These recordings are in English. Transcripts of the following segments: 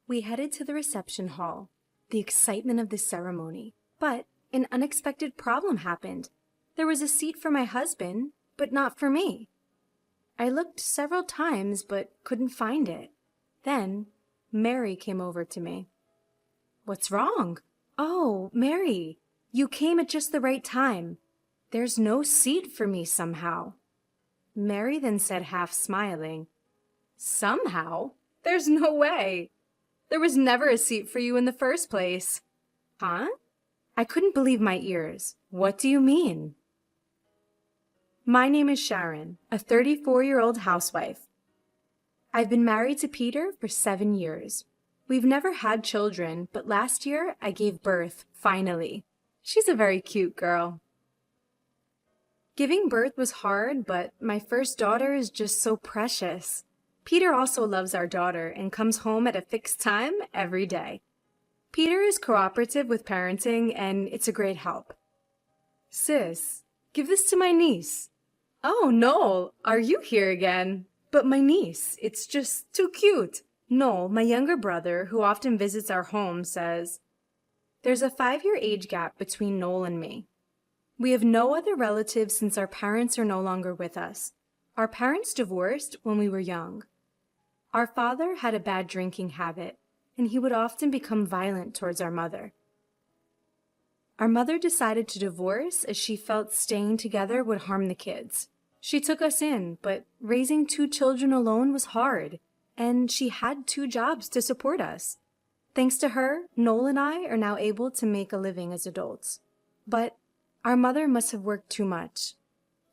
We headed to the reception hall, the excitement of the ceremony. But an unexpected problem happened. There was a seat for my husband, but not for me. I looked several times, but couldn't find it. Then, Mary came over to me. "What's wrong?" "Oh, Mary, you came at just the right time. There's no seat for me somehow." Mary then said, half smiling, "Somehow? There's no way. There was never a seat for you in the first place." "Huh?" I couldn't believe my ears. "What do you mean?" My name is Sharon, a 34-year-old housewife. I've been married to Peter for 7 years. We've never had children, but last year I gave birth, finally. She's a very cute girl. Giving birth was hard, but my first daughter is just so precious. Peter also loves our daughter and comes home at a fixed time every day. Peter is cooperative with parenting, and it's a great help. "Sis, give this to my niece." "Oh, Noel, are you here again?" "But my niece, it's just too cute." Noel, my younger brother, who often visits our home, says, "There's a 5-year age gap between Noel and me. We have no other relatives since our parents are no longer with us. Our parents divorced when we were young. Our father had a bad drinking habit, and he would often become violent towards our mother. Our mother decided to divorce as she felt staying together would harm the kids. She took us in, but raising 2 children alone was hard, and she had 2 jobs to support us. Thanks to her, Noel and I are now able to make a living as adults. But our mother must have worked too much.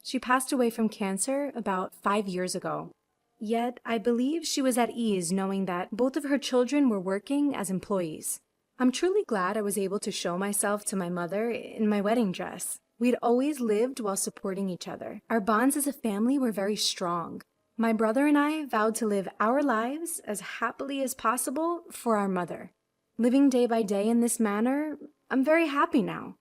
She passed away from cancer about 5 years ago. Yet I believe she was at ease knowing that both of her children were working as employees. I'm truly glad I was able to show myself to my mother in my wedding dress. We'd always lived while supporting each other. Our bonds as a family were very strong. My brother and I vowed to live our lives as happily as possible for our mother. Living day by day in this manner, I'm very happy now."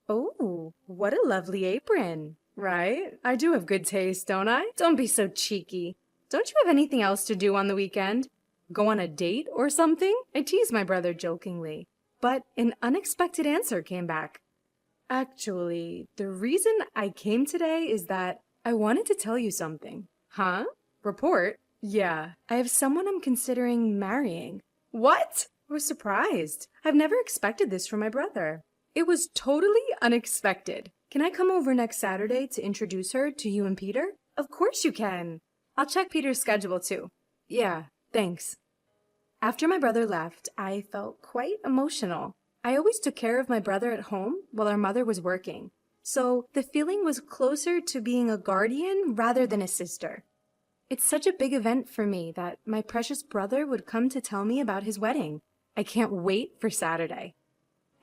"Oh, what a lovely apron, right? I do have good taste, don't I? Don't be so cheeky. Don't you have anything else to do on the weekend? Go on a date or something?" I teased my brother jokingly, but an unexpected answer came back. "Actually, the reason I came today is that I wanted to tell you something." "Huh? Report?" "Yeah, I have someone I'm considering marrying." "What?" I was surprised. I've never expected this from my brother. It was totally unexpected. "Can I come over next Saturday to introduce her to you and Peter?" "Of course you can. I'll check Peter's schedule too." "Yeah, thanks." After my brother left, I felt quite emotional. I always took care of my brother at home while our mother was working, so the feeling was closer to being a guardian rather than a sister. It's such a big event for me that my precious brother would come to tell me about his wedding. I can't wait for Saturday.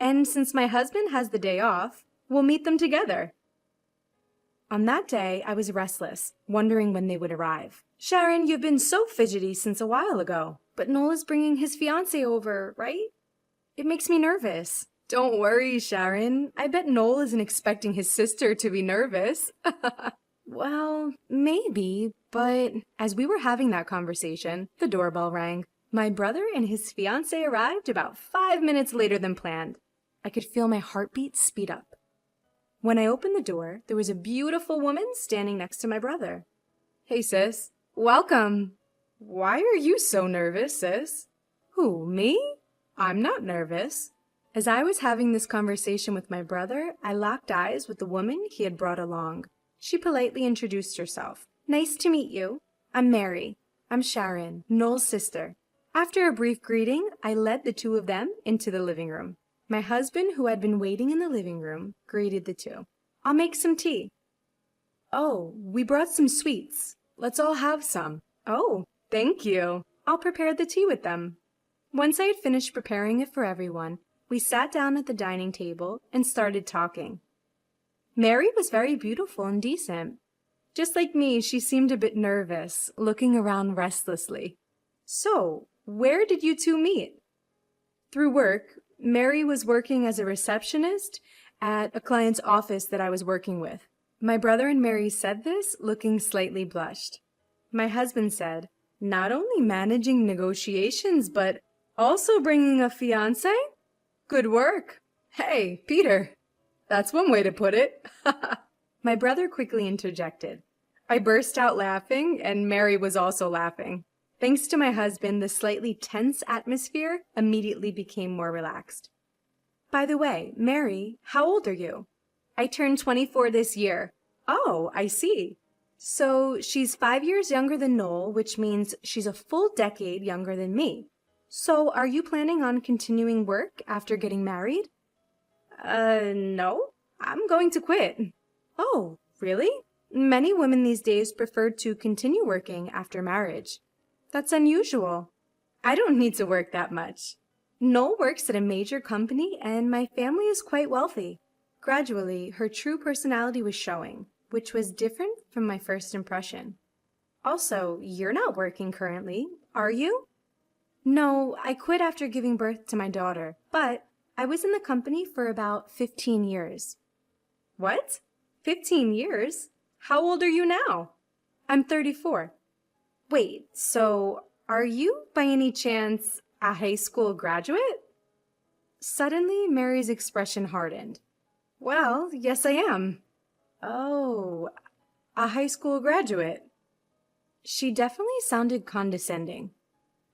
And since my husband has the day off, we'll meet them together. On that day, I was restless, wondering when they would arrive. "Sharon, you've been so fidgety since a while ago. But Noel is bringing his fiancée over, right? It makes me nervous." "Don't worry, Sharon. I bet Noel isn't expecting his sister to be nervous." "Well, maybe, but..." As we were having that conversation, the doorbell rang. My brother and his fiancée arrived about 5 minutes later than planned. I could feel my heartbeat speed up. When I opened the door, there was a beautiful woman standing next to my brother. "Hey, sis. Welcome." "Why are you so nervous, sis?" "Who, me? I'm not nervous." As I was having this conversation with my brother, I locked eyes with the woman he had brought along. She politely introduced herself. "Nice to meet you. I'm Mary. I'm Sharon, Noel's sister." After a brief greeting, I led the 2 of them into the living room. My husband, who had been waiting in the living room, greeted the 2. "I'll make some tea." "Oh, we brought some sweets. Let's all have some." "Oh, thank you. I'll prepare the tea with them." Once I had finished preparing it for everyone, we sat down at the dining table and started talking. Mary was very beautiful and decent. Just like me, she seemed a bit nervous, looking around restlessly. "So, where did you 2 meet?" "Through work. Mary was working as a receptionist at a client's office that I was working with." My brother and Mary said this, looking slightly blushed. My husband said, Not only managing negotiations, but also bringing a fiancé? Good work. Hey, Peter. That's one way to put it. My brother quickly interjected. I burst out laughing, and Mary was also laughing. Thanks to my husband, the slightly tense atmosphere immediately became more relaxed. By the way, Mary, how old are you? I turned 24 this year. Oh, I see. So she's 5 years younger than Noel, which means she's a full decade younger than me. So are you planning on continuing work after getting married? No. I'm going to quit. Oh, really? Many women these days prefer to continue working after marriage. That's unusual. I don't need to work that much. Noel works at a major company, and my family is quite wealthy. Gradually, her true personality was showing, which was different from my first impression. Also, you're not working currently, are you? No, I quit after giving birth to my daughter, but I was in the company for about 15 years. What? 15 years? How old are you now? I'm 34. Wait, so are you by any chance a high school graduate? Suddenly, Mary's expression hardened. Well, yes, I am. Oh, a high school graduate. She definitely sounded condescending.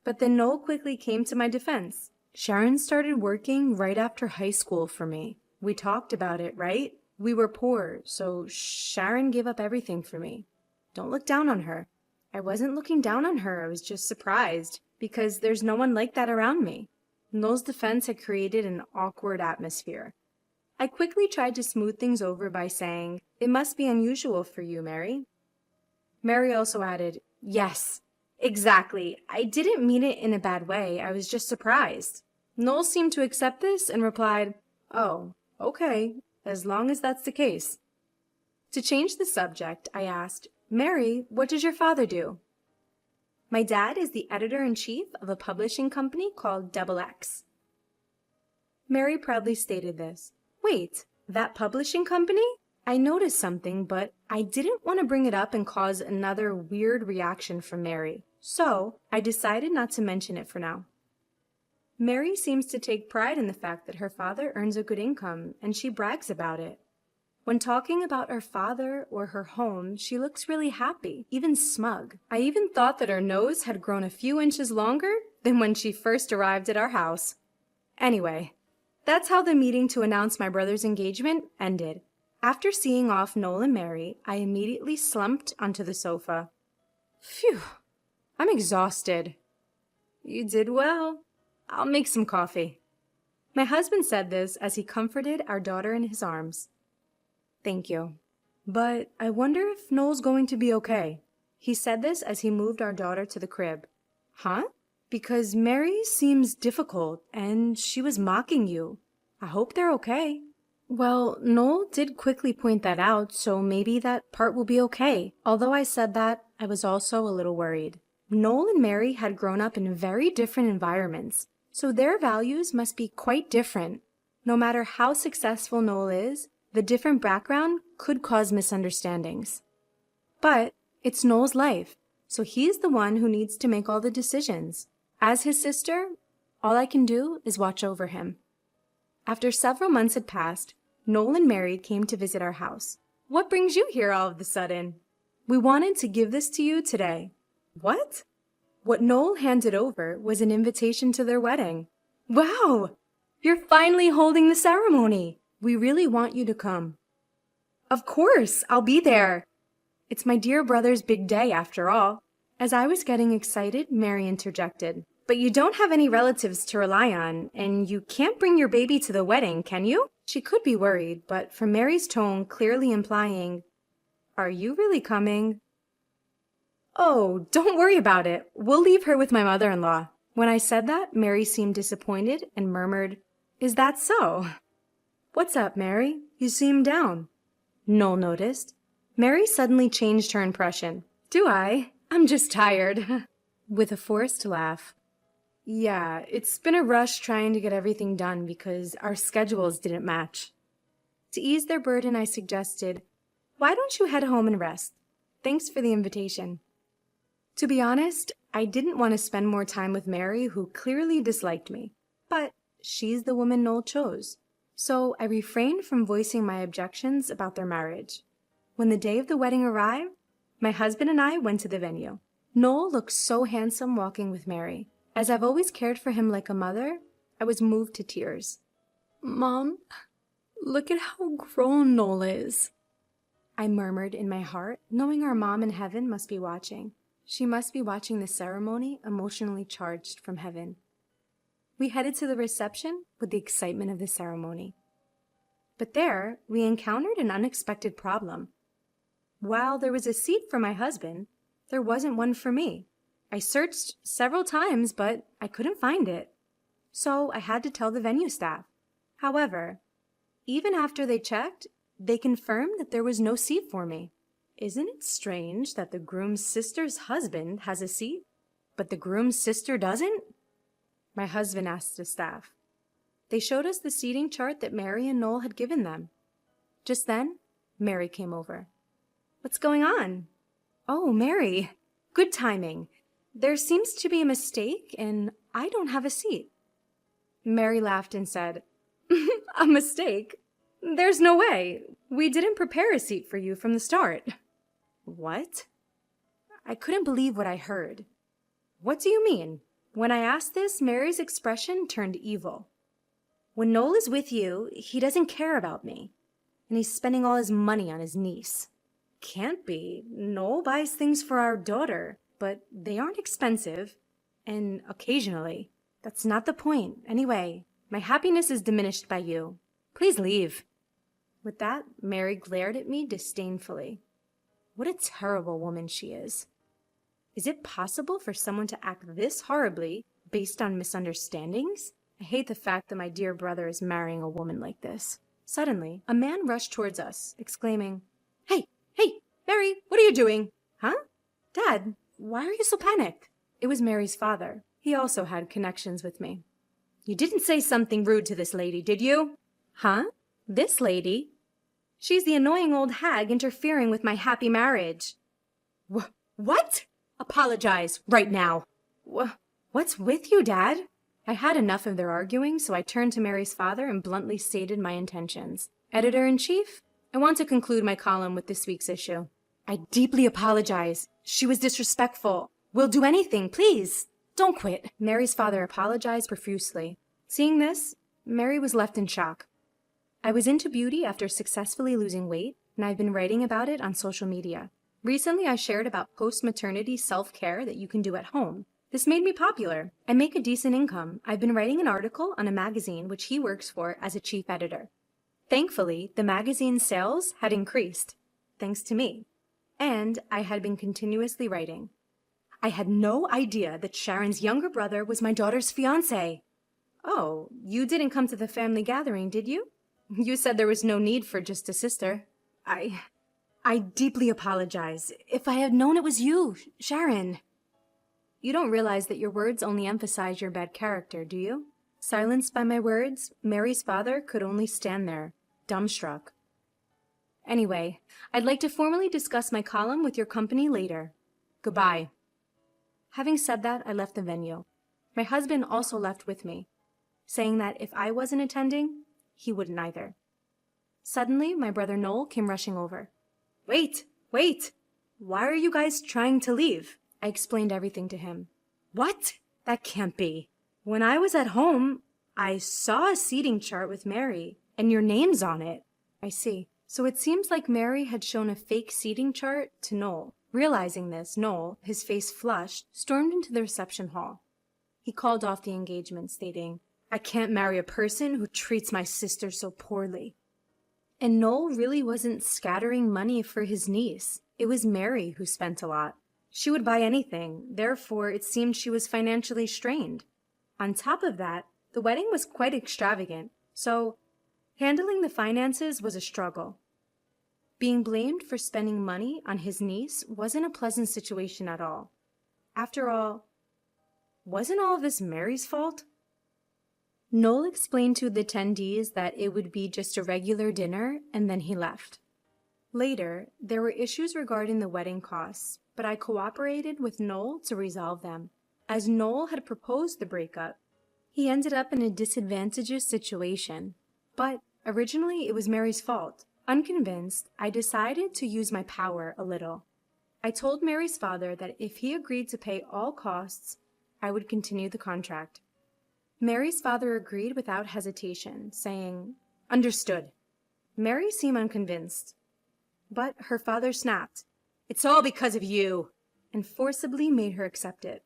But then Noel quickly came to my defense. Sharon started working right after high school for me. We talked about it, right? We were poor, so Sharon gave up everything for me. Don't look down on her. I wasn't looking down on her, I was just surprised, because there's no one like that around me. Noel's defense had created an awkward atmosphere. I quickly tried to smooth things over by saying, "It must be unusual for you, Mary." Mary also added, "Yes, exactly. I didn't mean it in a bad way, I was just surprised." Noel seemed to accept this and replied, "Oh, okay, as long as that's the case." To change the subject, I asked, "Mary, what does your father do?" "My dad is the editor-in-chief of a publishing company called Double X." Mary proudly stated this. Wait, that publishing company? I noticed something, but I didn't want to bring it up and cause another weird reaction from Mary, so I decided not to mention it for now. Mary seems to take pride in the fact that her father earns a good income, and she brags about it. When talking about her father or her home, she looks really happy, even smug. I even thought that her nose had grown a few inches longer than when she first arrived at our house. Anyway, that's how the meeting to announce my brother's engagement ended. After seeing off Noel and Mary, I immediately slumped onto the sofa. Phew, I'm exhausted. You did well. I'll make some coffee. My husband said this as he comforted our daughter in his arms. Thank you. But I wonder if Noel's going to be okay. He said this as he moved our daughter to the crib. Huh? Because Mary seems difficult, and she was mocking you. I hope they're okay. Well, Noel did quickly point that out, so maybe that part will be okay. Although I said that, I was also a little worried. Noel and Mary had grown up in very different environments, so their values must be quite different. No matter how successful Noel is, the different background could cause misunderstandings. But it's Noel's life, so he's the one who needs to make all the decisions. As his sister, all I can do is watch over him. After several months had passed, Noel and Mary came to visit our house. What brings you here all of a sudden? We wanted to give this to you today. What? What Noel handed over was an invitation to their wedding. Wow! You're finally holding the ceremony. We really want you to come. Of course, I'll be there. It's my dear brother's big day after all. As I was getting excited, Mary interjected. But you don't have any relatives to rely on, and you can't bring your baby to the wedding, can you? She could be worried, but from Mary's tone clearly implying, "Are you really coming?" Oh, don't worry about it. We'll leave her with my mother-in-law. When I said that, Mary seemed disappointed and murmured, "Is that so?" What's up, Mary? You seem down. Noel noticed. Mary suddenly changed her impression. Do I? I'm just tired. With a forced laugh. Yeah, it's been a rush trying to get everything done because our schedules didn't match. To ease their burden, I suggested, why don't you head home and rest? Thanks for the invitation. To be honest, I didn't want to spend more time with Mary, who clearly disliked me. But she's the woman Noel chose. So I refrained from voicing my objections about their marriage. When the day of the wedding arrived, my husband and I went to the venue. Noel looked so handsome walking with Mary. As I've always cared for him like a mother, I was moved to tears. "Mom, look at how grown Noel is," I murmured in my heart, knowing our mom in heaven must be watching. She must be watching the ceremony, emotionally charged from heaven. We headed to the reception with the excitement of the ceremony. But there, we encountered an unexpected problem. While there was a seat for my husband, there wasn't one for me. I searched several times, but I couldn't find it. So I had to tell the venue staff. However, even after they checked, they confirmed that there was no seat for me. Isn't it strange that the groom's sister's husband has a seat, but the groom's sister doesn't? My husband asked the staff. They showed us the seating chart that Mary and Noel had given them. Just then, Mary came over. "What's going on?" "Oh, Mary, good timing. There seems to be a mistake, and I don't have a seat." Mary laughed and said, "A mistake? There's no way. We didn't prepare a seat for you from the start." What? I couldn't believe what I heard. "What do you mean?" When I asked this, Mary's expression turned evil. "When Noel is with you, he doesn't care about me, and he's spending all his money on his niece." "Can't be. Noel buys things for our daughter, but they aren't expensive, and occasionally." "That's not the point. Anyway, my happiness is diminished by you. Please leave." With that, Mary glared at me disdainfully. What a terrible woman she is. Is it possible for someone to act this horribly based on misunderstandings? I hate the fact that my dear brother is marrying a woman like this. Suddenly, a man rushed towards us, exclaiming, Hey, Mary, what are you doing?" "Huh? Dad, why are you so panicked?" It was Mary's father. He also had connections with me. "You didn't say something rude to this lady, did you?" "Huh? This lady? She's the annoying old hag interfering with my happy marriage." What? Apologize, right now." What's with you, Dad?" I had enough of their arguing, so I turned to Mary's father and bluntly stated my intentions. "Editor-in-chief, I want to conclude my column with this week's issue. I deeply apologize. She was disrespectful. We'll do anything, please. Don't quit." Mary's father apologized profusely. Seeing this, Mary was left in shock. I was into beauty after successfully losing weight, and I've been writing about it on social media. Recently, I shared about post-maternity self-care that you can do at home. This made me popular. I make a decent income. I've been writing an article on a magazine which he works for as a chief editor. Thankfully, the magazine's sales had increased, thanks to me, and I had been continuously writing. I had no idea that Sharon's younger brother was my daughter's fiancé. "Oh, you didn't come to the family gathering, did you? You said there was no need for just a sister." I deeply apologize. If I had known it was you, Sharon." You don't realize that your words only emphasize your bad character, do you? Silenced by my words, Mary's father could only stand there, dumbstruck. Anyway, I'd like to formally discuss my column with your company later. Goodbye. Having said that, I left the venue. My husband also left with me, saying that if I wasn't attending, he wouldn't either. Suddenly, my brother Noel came rushing over. Wait! Why are you guys trying to leave?" I explained everything to him. "What? That can't be. When I was at home, I saw a seating chart with Mary, and your name's on it." "I see. So it seems like Mary had shown a fake seating chart to Noel." Realizing this, Noel, his face flushed, stormed into the reception hall. He called off the engagement, stating, "I can't marry a person who treats my sister so poorly." And Noel really wasn't scattering money for his niece. It was Mary who spent a lot. She would buy anything, therefore it seemed she was financially strained. On top of that, the wedding was quite extravagant, so handling the finances was a struggle. Being blamed for spending money on his niece wasn't a pleasant situation at all. After all, wasn't all of this Mary's fault? Noel explained to the attendees that it would be just a regular dinner, and then he left. Later, there were issues regarding the wedding costs, but I cooperated with Noel to resolve them, as Noel had proposed the breakup. He ended up in a disadvantageous situation, but originally it was Mary's fault. Unconvinced, I decided to use my power a little. I told Mary's father that if he agreed to pay all costs, I would continue the contract. Mary's father agreed without hesitation, saying, "Understood." Mary seemed unconvinced, but her father snapped, "It's all because of you," and forcibly made her accept it.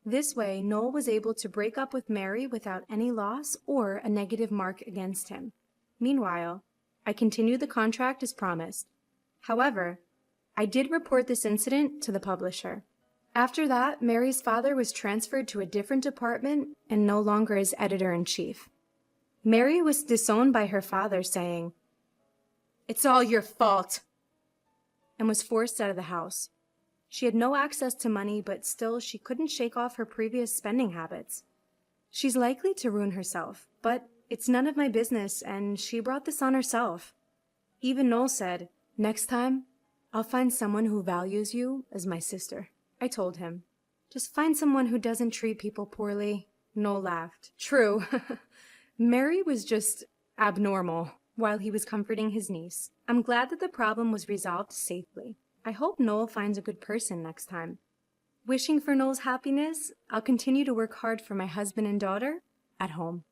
This way, Noel was able to break up with Mary without any loss or a negative mark against him. Meanwhile, I continued the contract as promised. However, I did report this incident to the publisher. After that, Mary's father was transferred to a different department and no longer as editor-in-chief. Mary was disowned by her father, saying, "It's all your fault," and was forced out of the house. She had no access to money, but still she couldn't shake off her previous spending habits. She's likely to ruin herself, but it's none of my business, and she brought this on herself. Even Noel said, "Next time, I'll find someone who values you as my sister." I told him, "Just find someone who doesn't treat people poorly." Noel laughed. True. Mary was just abnormal while he was comforting his niece. I'm glad that the problem was resolved safely. I hope Noel finds a good person next time. Wishing for Noel's happiness, I'll continue to work hard for my husband and daughter at home.